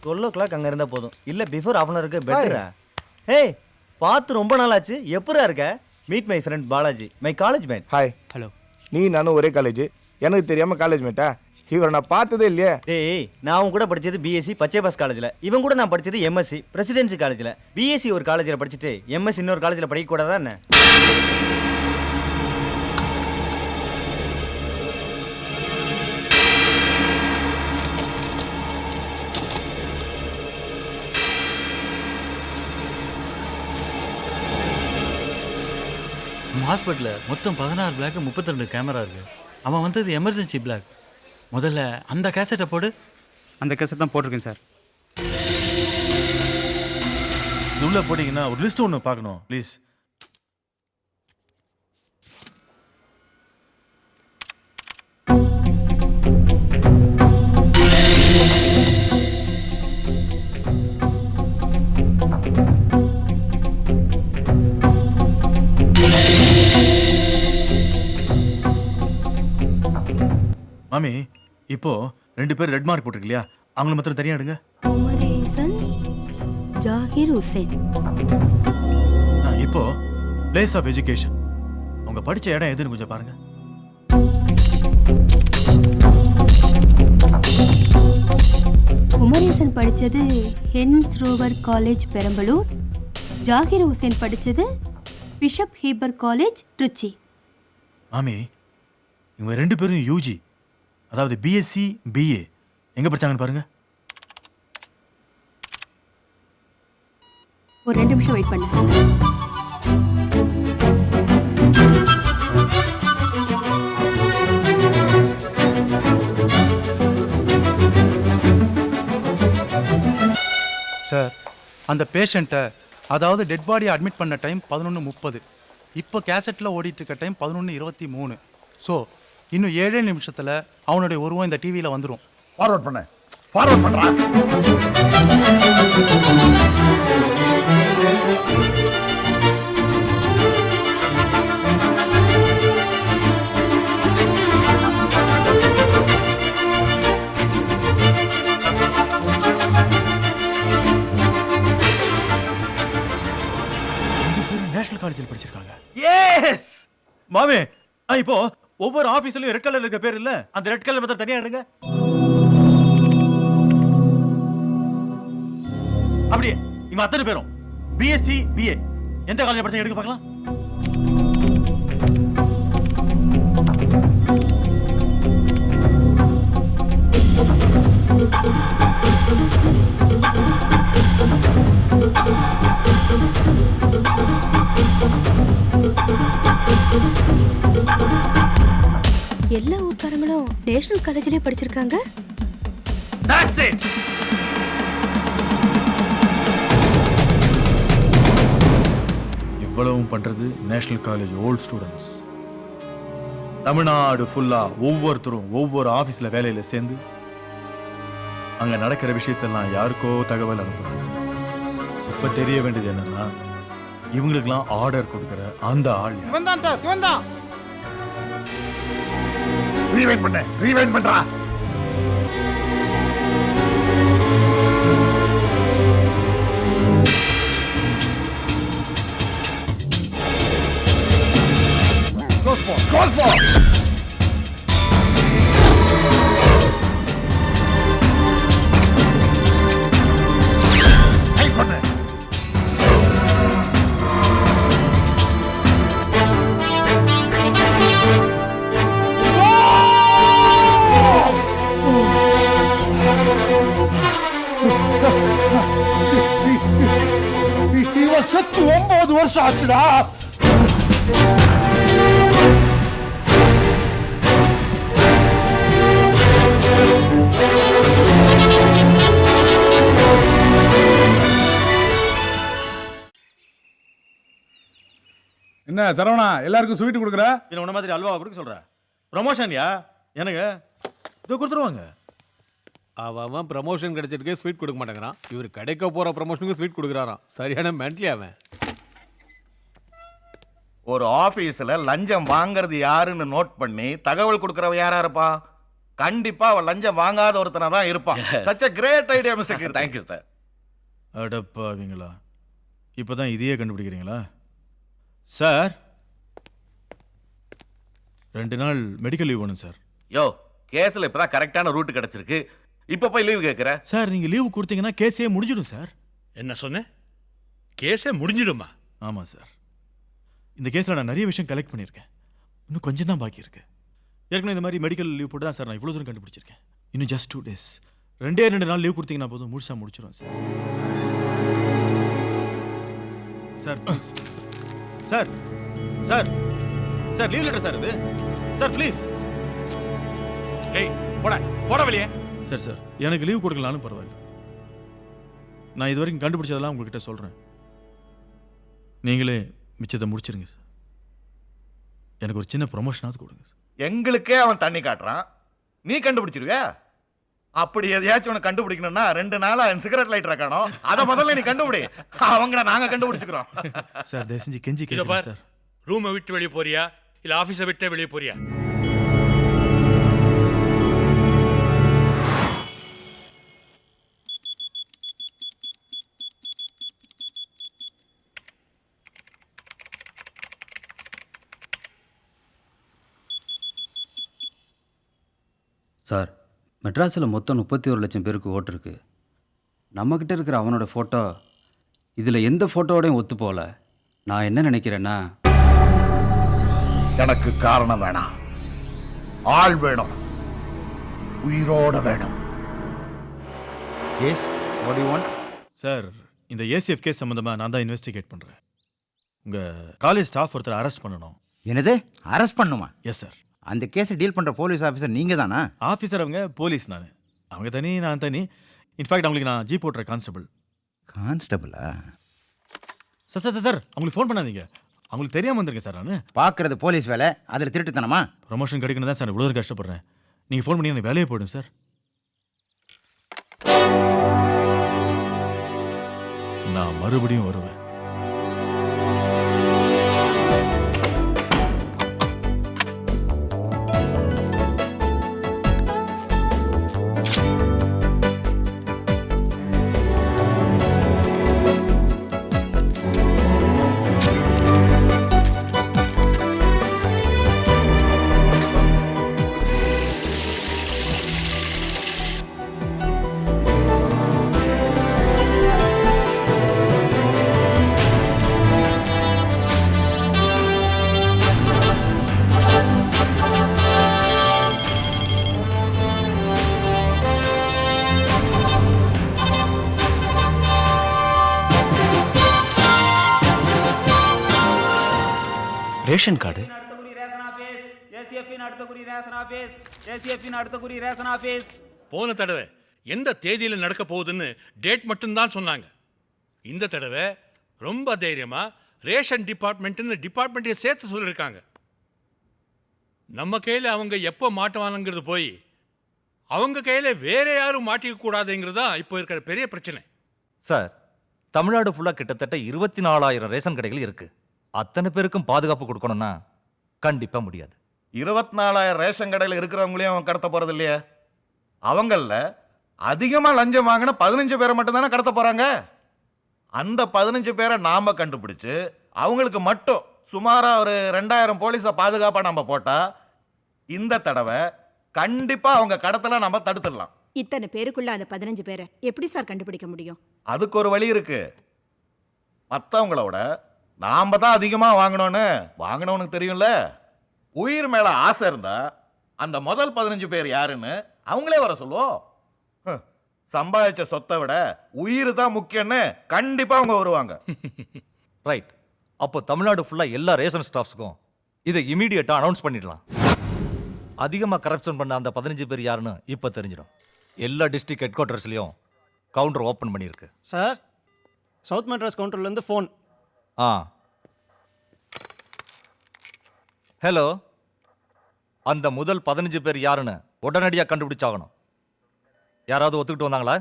12 அங்க இருந்தா போதும். இல்ல பிஃபோர் half an hour பெட்டரா? ஹேய், பார்த்து ரொம்ப நாள் ஆச்சு. எப்படிடா இருக்க? Meet my friend Balaji, my college mate. Hi. Hello. நீ நானும் ஒரே காலேஜ். எனக்கு தெரியாம காலேஜ் மேட்டா? இவரை நான் பார்த்ததே இல்லையே. டேய், நான் அவன் கூட படிச்சது பிஎஸ்சி பச்சைபாஸ் காலேஜ்ல. இவன் கூட நான் படிச்சது எம்எஸ்சி பிரசிடென்சி காலேஜ்ல. பிஎஸ்சி ஒரு காலேஜ்ல படிச்சுட்டு எம்எஸ்சி இன்னொரு காலேஜ்ல படிக்க கூடாதா என்ன? ஹாஸ்பிட்டலில் மொத்தம் 16 பிளாக் 32 கேமரா இருக்கு. அவன் வந்தது எமர்ஜென்சி பிளாக். முதல்ல அந்த கேசட்டை போடு. அந்த கேசட் தான் போட்டிருக்கேன் சார். இது உள்ள போட்டிங்கன்னா ஒரு லிஸ்ட் ஒன்று பார்க்கணும் ப்ளீஸ். மாமி, இப்போ 2 பேர் ரெட் மார்க் போட்டிருக்கு இல்லையா? அவங்கள மாத்திரம் தனியா எடுங்க. உமரேசன் ஜாகிர் ஹுசைன். இப்போ பிளேஸ் ஆஃப் எஜுகேஷன், அவங்க படிச்ச இடம் எதுன்னு கொஞ்சம் பாருங்க. உமரேசன் படிச்சது Hans Roever college Perambalur. Zakir Hussain படிச்சது பிஷப் ஹீபர் காலேஜ் திருச்சி. மாமி, இவங்க 2 பேரும் யூஜி, அதாவது பிஎஸ்சி பிஏ எங்க படிச்சாங்கன்னு பாருங்க. ஒரு 2 நிமிஷம் வெயிட் பண்ணு. சார், அந்த பேஷண்ட்டை, அதாவது டெட் பாடியை அட்மிட் பண்ண டைம் 11:30. இப்போ கேசட்டில் ஓடிட்டு இருக்க டைம் 11:23. ஸோ இன்னும் 7 நிமிஷத்தில் அவனுடைய உருவம் இந்த டிவியில் வந்துடும். ஃபார்வர்ட் பண்ண ஃபார்வர்ட் பண்ணுறா. நேஷனல் காலேஜில் படிச்சிருக்காங்க. எஸ் மாமே, இப்போ ஒவ்வொரு ஆபீஸ்லயும் ரெட் கலர்ல இருக்க பேர் இல்ல, அந்த ரெட் கலர் மட்டும் தனியா எடுங்க. அப்படியே இவங்க அத்தனை பேரும் பிஎஸ்சி பிஏ எந்த காலேஜ் படிச்சாங்க எடுக்க பார்க்கலாம். எல்லா ஊர்க்காரங்களும் நேஷனல் காலேஜ்லயே படிச்சிருக்காங்க. That's it. இவ்வளவும் பண்றது national college volt students. Tamil Nadu ஃபுல்லா ஒவ்வொருத்தரும் ஒவ்வொரு ஆபீஸ்ல வேலையில சேர்ந்து அங்க நடக்கிற விஷயத்தெல்லாம் யாருக்கோ தகவல் அனுப்புறாங்க. இப்ப தெரிய வேண்டியது என்னன்னா, இவங்களுக்கெல்லாம் ஆர்டர் கொடுக்கிற அந்த ஆள் இவன் தான் சார், இவன் தான். ரீவைண்ட் பண்ண ரீவைண்ட் பண்றா. Crossbar. Hey, பண்ணு. இவன் செத்து 9 வருஷம் ஆச்சுடா. என்ன சரவணா, எல்லாருக்கும் ஸ்வீட் கொடுக்குற? என்ன உன்ன மாதிரி அல்வா கொடுக்க சொல்ற? ப்ரமோஷன்யா எனக்கு இது கொடுத்துருவாங்க. அவன் ப்ரமோஷன் கிடைச்சிருக்கே ஸ்வீட் கொடுக்க மாட்டேங்கிறான். இவர் கிடைக்க போற ப்ரமோஷனுக்கு ஸ்வீட் கொடுக்குறாராம். சரியான மென்ட்லி அவன். ஒரு ஆபீஸ்ல லஞ்சம் வாங்குறது யாருன்னு நோட் பண்ணி தகவல் கொடுக்கறவ யாரா இருப்பா? கண்டிப்பா அவன் லஞ்சம் வாங்காத ஒருத்தனா தான் இருப்பான். Such a great idea mister Keerthi. Thank you sir. அடப்பாவீங்களா, இப்போதான் இதையே கண்டுபிடிக்கிறீங்களா? சார் 2 நாள் மெடிக்கல் லீவ் வேணும் சார். யோ, கேஸ்ல இப்பதான் கரெக்டான ரூட் கிடைச்சிருக்கு. இப்ப போய் லீவ் கேட்குற? சார் நீங்க லீவு கொடுத்தீங்கன்னா கேஸே முடிஞ்சிடும் சார். என்ன சொன்னேன்? கேஸே முடிஞ்சிடுமா? ஆமாம் சார். இந்த கேஸில் நான் நிறைய விஷயம் கலெக்ட் பண்ணியிருக்கேன். இன்னும் கொஞ்சம் தான் பாக்கி இருக்கு. ஏற்கனவே இந்த மாதிரி மெடிக்கல் லீவ் போட்டு தான் சார் நான் இவ்வளோ தூரம் கண்டுபிடிச்சிருக்கேன். இன்னும் ஜஸ்ட் 2 days, 2 நாள் லீவ் கொடுத்தீங்கன்னா போதும், முழுசாக முடிச்சிடும் sir. Sir please sir, sir sir leave letter sir இது சார், ப்ளீஸ். டேய் போடா போட வெளியே. சார் சார் எனக்கு லீவ் கொடுக்கலான்னு பரவாயில்ல. நான் இது வரைக்கும் கண்டுபிடிச்சதெல்லாம் உங்ககிட்ட சொல்கிறேன். நீங்களே மிச்சத்தை முடிச்சிருங்க சார். எனக்கு ஒரு சின்ன ப்ரொமோஷனாவது கொடுங்க சார். எங்களுக்கே அவன் தண்ணி காட்டுறான், நீ கண்டுபிடிச்சிருவியா? அப்படி எதையாச்சும் உனக்கு கண்டுபிடிக்கணும்னா 2 நாளா சிகரெட் லைட்டர் காணோம், அதை முதல்ல நீ கண்டுபிடி. அவங்கள நாங்க கண்டுபிடிச்சுக்கிறோம். சார் தயவு செஞ்சு கெஞ்சி இதோ கேட்குறேன் பார், சார். ரூமை விட்டு வெளியே போறியா இல்ல ஆபீஸை விட்டு வெளியே போறியா? சார், மெட்ராஸில் மொத்தம் 31 லட்சம் பேருக்கு ஓட்டு இருக்கு. நம்மக்கிட்ட இருக்கிற அவனோட ஃபோட்டோ இதில் எந்த ஃபோட்டோவோடையும் ஒத்து போகல. நான் என்ன நினைக்கிறேன்னா, எனக்கு காரணம் வேணாம், ஆள் வேணும், உயிரோட வேணும். Yes, what you want? Sir இந்த ஏசிஎஃப் கேஸ் சம்மந்தமாக நான் தான் இன்வெஸ்டிகேட் பண்ணுறேன். உங்கள் காலேஜ் ஸ்டாஃப் ஒருத்தர் அரெஸ்ட் பண்ணணும். என்னது, அரெஸ்ட் பண்ணுமா? Yes sir. அந்த கேஸை டீல் பண்ணுற போலீஸ் ஆஃபீஸர் நீங்கள் தானா? ஆஃபீஸர் அவங்க, போலீஸ் நான். அவங்க தனி, நான் தனி. இன்ஃபேக்ட் அவங்களுக்கு நான் ஜீப் ஓட்டுற கான்ஸ்டபிள். கான்ஸ்டபிளா? சார் சார் சார் அவங்களுக்கு ஃபோன் பண்ணாதீங்க, அவங்களுக்கு தெரியாமல் வந்திருக்கேன் சார். நான் பார்க்குறது போலீஸ் வேலை, அதில் திருட்டுத்தனமா? ப்ரொமோஷன் கிடைக்கணும் தான் சார் இவ்வளோ தூரம் கஷ்டப்படுறேன். நீங்கள் ஃபோன் பண்ணி எனக்கு வேலையை போயிடும் சார். நான் மறுபடியும் வருவேன். ரேஷன் கார்டு போன தடவை எந்த தேதியில் நடக்க போகுதுன்னு டேட் மட்டும்தான் சொன்னாங்க. இந்த தடவை ரொம்ப தைரியமா ரேஷன் டிபார்ட்மெண்ட்னு டிபார்ட்மெண்ட்டை சேர்த்து சொல்லியிருக்காங்க. நம்ம கையில் அவங்க எப்போ மாட்டுவானுங்கிறது போய் அவங்க கையில் வேற யாரும் மாட்டிக்க கூடாதுங்கிறது தான் இப்போ இருக்கிற பெரிய பிரச்சனை. சார், தமிழ்நாடு ஃபுல்லாக கிட்டத்தட்ட 24,000 ரேஷன் கடைகள் இருக்கு. அத்தனை பேருக்கும் பாதுகாப்பு கொடுக்கணும்னா கண்டிப்பா முடியாது. 24,000 ரேஷன் கடையில் இருக்கிறவங்களையும் அவன் கடத்த போறது இல்லையே. அவங்கள அதிகமா லஞ்சம் வாங்கின 15 பேரை மட்டும் தானே கடத்த போறாங்க. அந்த 15 பேரை நாம கண்டுபிடிச்சு அவங்களுக்கு மட்டும் சுமாரா ஒரு 2000 போலீஸை பாதுகாப்பா நம்ம போட்டா இந்த தடவை கண்டிப்பா அவங்க கடத்தல நம்ம தடுத்துடலாம். இத்தனை பேருக்குள்ள அந்த 15 பேரை எப்படி சார் கண்டுபிடிக்க முடியும்? அதுக்கு ஒரு வழி இருக்கு. மற்றவங்களோட நாம தான் அதிகமா வாங்கினவனுக்கு தெரியும்ல. உயிர் மேல ஆசை இருந்தா அந்த முதல் 15 பேர் யாருன்னு அவங்களே வர சொல்லுவோம். சம்பாதிச்ச சொத்தை விட உயிர் தான் முக்கியம்னு கண்டிப்பா அவங்க வருவாங்க. ரைட். அப்போ தமிழ்நாடு ஃபுல்லா எல்லா ரேஷன் ஸ்டாஃப்ஸ்க்கும் இதை இமீடியட்டா அனௌன்ஸ் பண்ணிடலாம். அதிகமா கரப்ஷன் பண்ண அந்த 15 பேர் யாருன்னு இப்ப தெரிஞ்சிடும். எல்லா டிஸ்ட்ரிக்ட் ஹெட் குவார்ட்டர்ஸ்லயும் கவுண்டர் ஓபன் பண்ணியிருக்கு. சார், சவுத் மெட்ராஸ் கவுண்டர்ல இருந்து ஃபோன். ஹலோ, அந்த முதல் 15 பேர் யாருன்னு உடனடியாக கண்டுபிடிச்சாகணும். யாராவது ஒத்துக்கிட்டு வந்தாங்களா?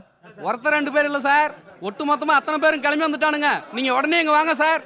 ஒருத்தர் 2 பேர் இல்ல சார், ஒட்டு மொத்தமா அத்தனை பேரும் கிளம்பி வந்துட்டானுங்க. நீங்க உடனே இங்க வாங்க சார்.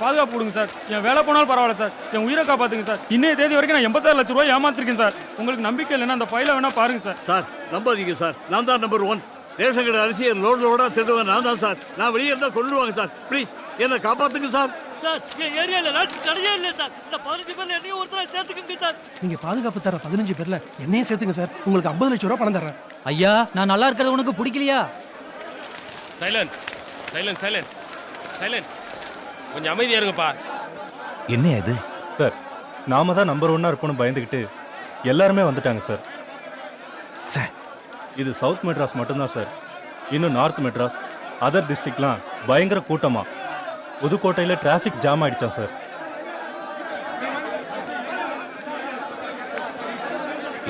பாதுகாப்பு கொடுங்க சார். என் வேலை போனாலும் பரவாயில்ல சார், என் உயிரை காப்பாத்துங்க சார். இன்னைய தேதி வரைக்கும் நான் 86 லட்சம் ரூபாய் ஏமாத்திருக்கேன் சார். உங்களுக்கு நம்பிக்கை இல்லைன்னா அந்த ஃபைலை வேணா பாருங்க சார். சார் நம்பாதீங்க சார், நான் தான் நம்பர் 1. ரேஷன் கடை அரிசியை லோடா திருடுவேன் நான் தான் சார். நான் வெளியே இருந்தால் கொள்ளுவாங்க சார். ப்ளீஸ் என்னை காப்பாத்துங்க சார். சார் என் ஏரியாவில் ரேஷன் கடையே இல்லை சார். இந்த 15 பேர்ல என்னையும் ஒருத்தரை சேர்த்துக்குங்க சார். நீங்க பாதுகாப்பு தர 15 பேர்ல என்னையும் சேர்த்துங்க சார். உங்களுக்கு 50 லட்சம் ரூபாய் பணம் தரேன். ஐயா நான் நல்லா இருக்கிறது உனக்கு பிடிக்கலையா? Silent silent silent silent. கொஞ்சம் அமைதியா இருங்கப்பா. என்ன இது சார், நாம தான் நம்பர் 1 இருப்போம்னு பயந்துக்கிட்டு எல்லாருமே வந்துட்டாங்க சார். சார் இது சவுத் மெட்ராஸ் மட்டும்தான் சார். இன்னும் நார்த் மெட்ராஸ், அதர் டிஸ்ட்ரிக்ட்லாம் பயங்கர கூட்டமா புதுக்கோட்டையில் டிராஃபிக் ஜாம் ஆயிடுச்சான் சார்.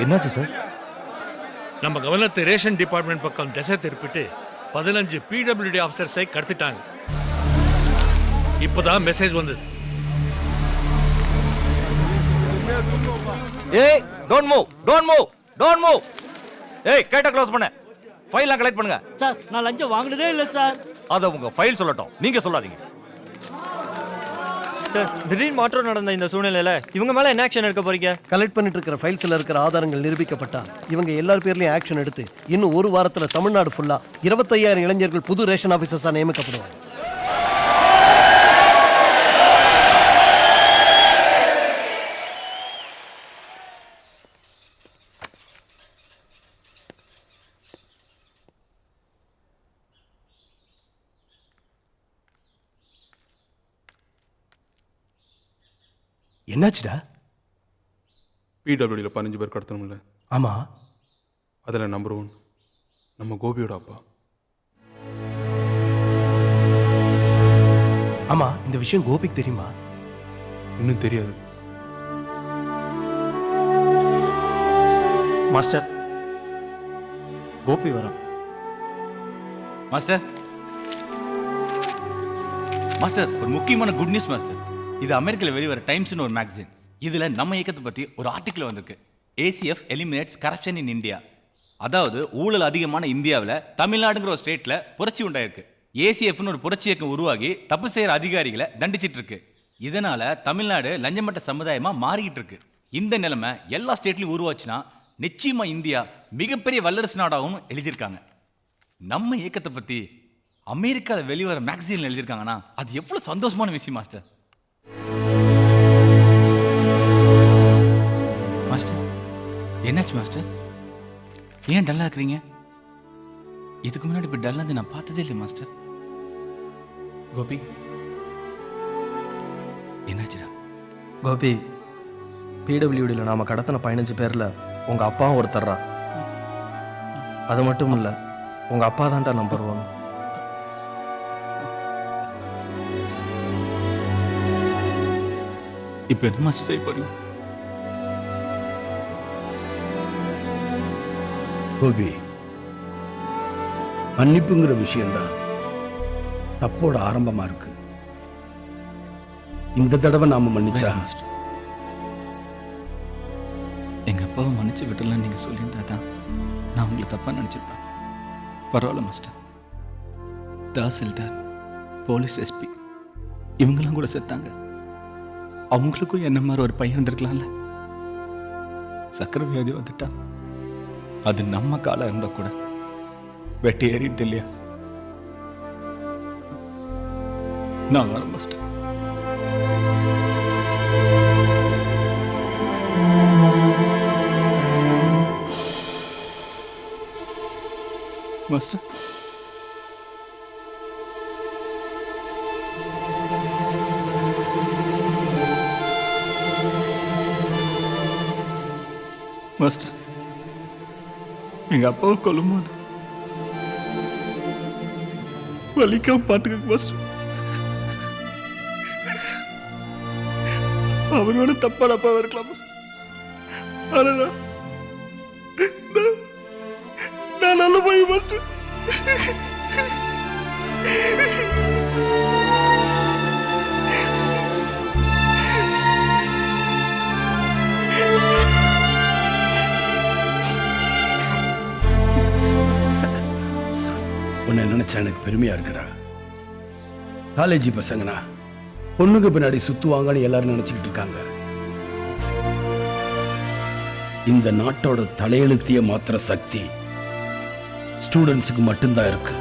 என்னாச்சு சார்? நம்ம கவனத்தை ரேஷன் டிபார்ட்மெண்ட் பக்கம் திசை திருப்பிட்டு 15 பிடபிள்யூடி ஆஃபீஸர்ஸை கடத்திட்டாங்க. இப்போதான் மெசேஜ் வந்தது. ஏய் don't move, don't move, don't move. ஏய் கேட்ட க்ளோஸ் பண்ணு. ஃபைல்லாம் கலெக்ட் பண்ணுங்க. சார் நான் லஞ்சம் வாங்கினதே இல்லை சார். அத உங்க ஃபைல் சொல்லட்டும், நீங்க சொல்லாதீங்க. சார் திடீர் மாற்றம் நடந்த இந்த சூழ்நிலையில இவங்க மேல என்ன ஆக்ஷன் எடுக்க போறீங்க? கலெக்ட் பண்ணிட்டு இருக்கிற ஃபைல்ஸ்ல இருக்கிற ஆதாரங்கள் நிரூபிக்கப்பட்டா இவங்க எல்லார் பேர்லயும் ஆக்ஷன் எடுத்து இன்னும் ஒரு வாரத்துல தமிழ்நாடு ஃபுல்லா 25,000 இளைஞர்கள் புது ரேஷன் ஆபீசர்ஸா நியமிக்கப்படுவாங்க. என்னாச்சுடா? பிடபிள்யூல 15 பேர் கடத்தணும்ல? ஆமா. அதில் நம்பர் 1 நம்ம கோபியோட அப்பா. ஆமா, இந்த விஷயம் கோபிக்கு தெரியுமா? இன்னும் தெரியாது மாஸ்டர். கோபி வரான். மாஸ்டர், மாஸ்டர் ஒரு முக்கியமான குட் நியூஸ் மாஸ்டர். இது அமெரிக்காவில் வெளிவர டைம்ஸ்னு ஒரு மேகசின். இதுல நம்ம இயக்கத்தை பத்தி ஒரு ஆர்டிக்கல் வந்திருக்கு. ACF eliminates corruption in India. அதாவது ஊழல் அதிகமான இந்தியாவில் தமிழ்நாடுங்கிற ஒரு ஸ்டேட்ல புரட்சி உண்டாயிருக்கு. ஏசிஎஃப்னு ஒரு புரட்சி இயக்கம் உருவாகி தப்பு செய்யற அதிகாரிகளை தண்டிச்சிட்டு இருக்கு. இதனால தமிழ்நாடு லஞ்சமட்ட சமுதாயமா மாறிக்கிட்டு இருக்கு. இந்த நிலைமை எல்லா ஸ்டேட்லயும் உருவாச்சுன்னா நிச்சயமா இந்தியா மிகப்பெரிய வல்லரசு நாடாகவும் எழுதியிருக்காங்க. நம்ம இயக்கத்தை பத்தி அமெரிக்காவில் வெளிவர மேகசின்ல எழுதியிருக்காங்கன்னா அது எவ்வளவு சந்தோஷமான விஷயம் மாஸ்டர். மாஸ்டர் என்னாச்சு மாஸ்டர்? ஏன் டல்லா இருக்கிறீங்க? இதுக்கு முன்னாடி இப்ப டல்லா இருந்து நான் பார்த்ததே இல்லை மாஸ்டர். கோபி என்னாச்சுடா? கோபி, பிடபிள்யூடியில் நாம கடத்தின 15 பேர்ல உங்க அப்பாவும் ஒருத்தர்றா. அது மட்டும் இல்ல, உங்க அப்பா தான்டா நம்பர் 1. இப்ப என்ன மாஸ்டர் செய்ய போறீங்க? கோபி, மன்னிப்புங்கிற விஷயம்தான் தப்போட ஆரம்பமா இருக்கு. இந்த தடவை நாம மன்னிச்சா எங்க அப்பாவை மன்னிச்சு விட்டலாம் நீங்க சொல்லியிருந்தா தான் நான் உங்களை தப்பா நினைச்சிருப்பேன். பரவாயில்ல மாஸ்டர். தாசில்தார், போலீஸ் எஸ்பி இவங்கெல்லாம் கூட செத்தாங்க. அவங்களுக்கும் என்ன மாதிரி ஒரு பையன் இருந்திருக்கலாம்ல. சக்கரை வியாதி வந்துட்டா அது நம்ம காலம் இருந்தா கூட வெட்டி ஏறிட்டு இல்லையா? நான் வரேன் மாஸ்டர். மாஸ்டர் மாஸ்டர் எங்க அப்பாவை கொல்லும்போது வலிக்காம பார்த்துக்க மாஸ்டர். அவனோட தப்பான அப்பாவா இருக்கலாம் மாஸ்டர். ஆனா நான் நல்ல போய் மாஸ்டர். உன்னை நினைச்சா எனக்கு பெருமையா இருக்குடா. காலேஜ் பசங்கனா பொண்ணுக்கு பின்னாடி சுத்துவாங்கன்னு எல்லாரும் நினைச்சுக்கிட்டு இருக்காங்க. இந்த நாட்டோட தலையெழுத்திய மாத்திர சக்தி ஸ்டூடெண்ட்ஸுக்கு மட்டும்தான் இருக்கு.